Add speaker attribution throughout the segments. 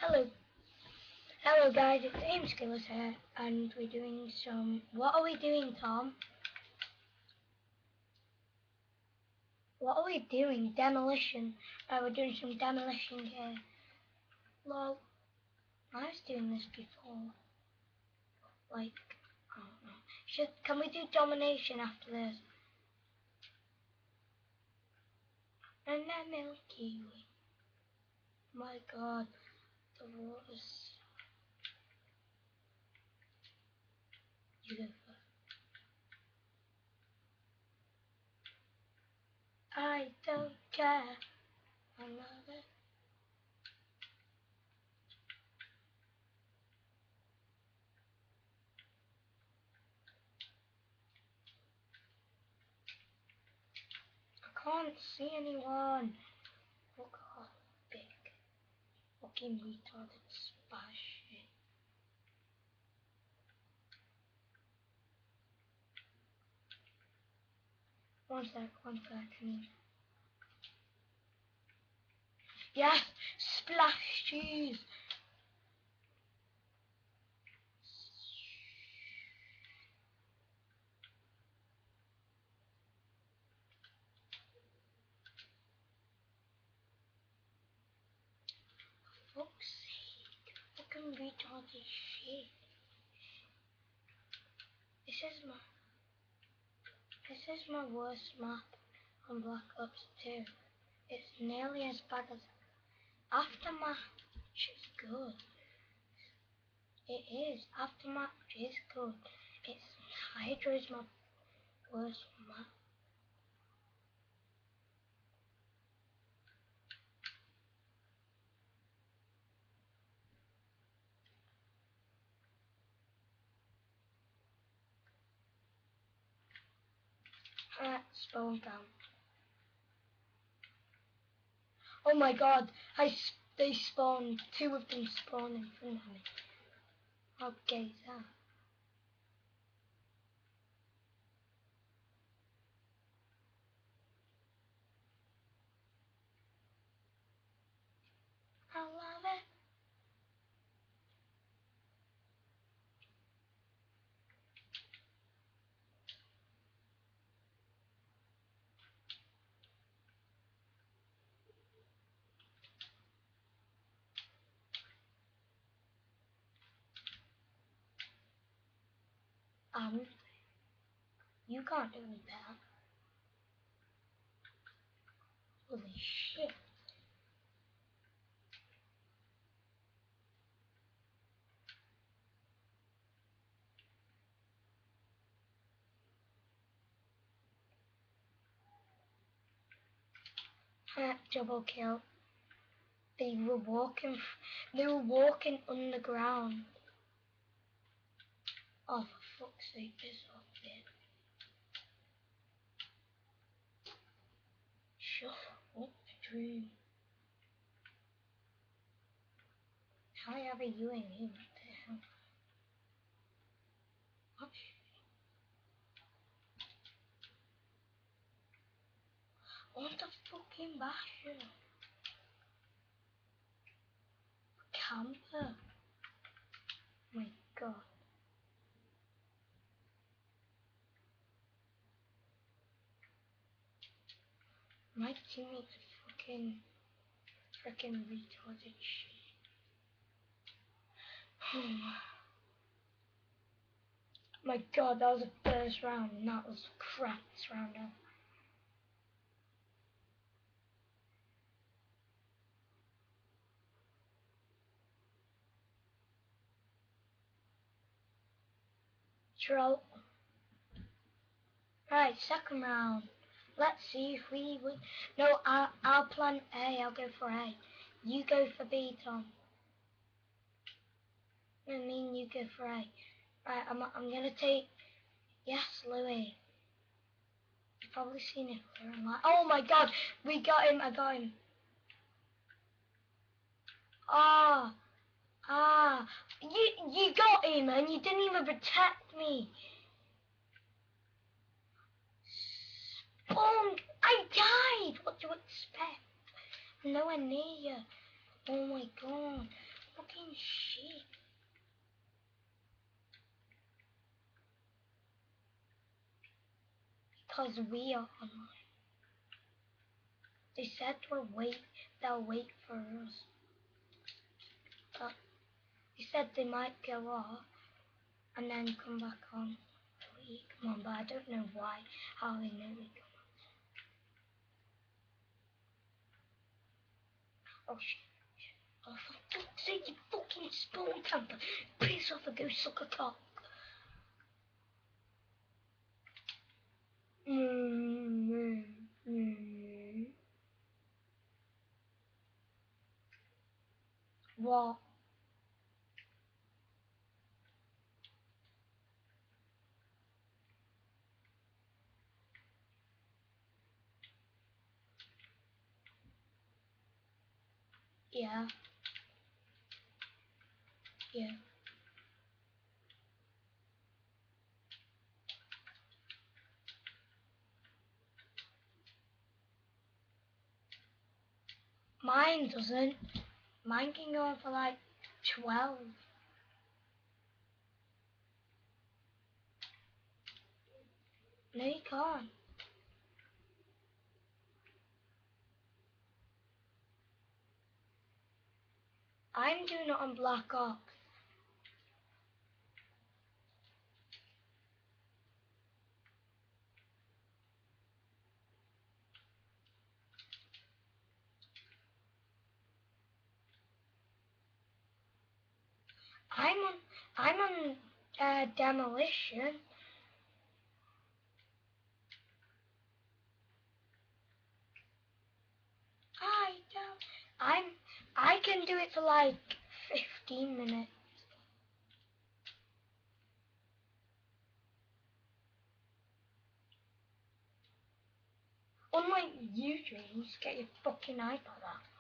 Speaker 1: Hello, hello guys, it's AMSkiller Z here, and we're doing some. What are we doing, Tom? What are we doing? Demolition. We're doing some demolition here. Lol, I was doing this before. Like, I don't know. Can we do domination after this? And then Milky Way. My God, the water's beautiful. I don't care. I love it. I can't see anyone. Oh God, big fucking retarded splash shit. One second. Yes! Splash cheese! For fuck's sake. Fucking retarded shit. This is my worst map on Black Ops 2. It's nearly as bad as Aftermath, which is good. It is. Aftermath is good. It's Hydra is my worst map. Spawn down. Oh my God! They spawned. Two of them spawned in front of me. How gay is that? I love it. You can't do any better. Holy shit. Double kill. They were walking. They were walking underground. Oh, for fuck's sake! This off it. Shut up, Drew. How are you and me? What the hell? What? What the fucking basher? Camper. My God. My teammates are freaking retarded shit. My God, that was the first round, and that was crap this round now. Troll. Right, second round. Let's see if we win. No, I'll plan A. I'll go for A. You go for B, Tom. I mean, you go for A. Right, I'm gonna take. Yes, Louis. You've probably seen it clear and light. Oh my God, we got him. I got him. You got him, and you didn't even protect me. Boom! I died. What do you expect? Nowhere near you. Oh my God. fucking shit. Because we are online. They said they'll wait for us. But they said they might go off and then come back on. Come on, but I don't know why, how they know we come on. Oh shit. Oh, for fuck's sake, you fucking spawn camper. Piss off and go suck a cock. What? Yeah. Yeah. Mine doesn't. Mine can go on for like 12. No, you can't. I'm doing it on Black Ops. I'm on demolition. I don't. I can do it for like 15 minutes. Unlike you, James, get your fucking iPod out.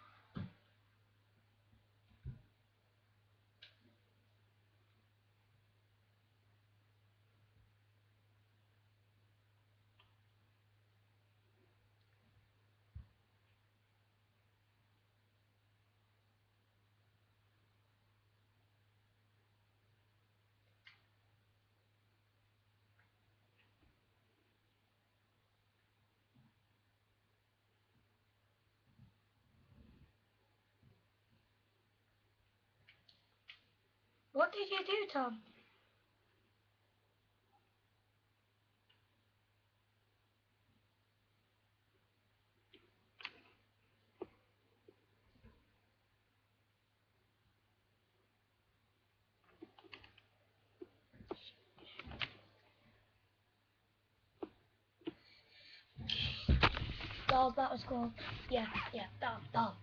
Speaker 1: What did you do, Tom? Dolls, that was cool. Yeah, yeah, doll.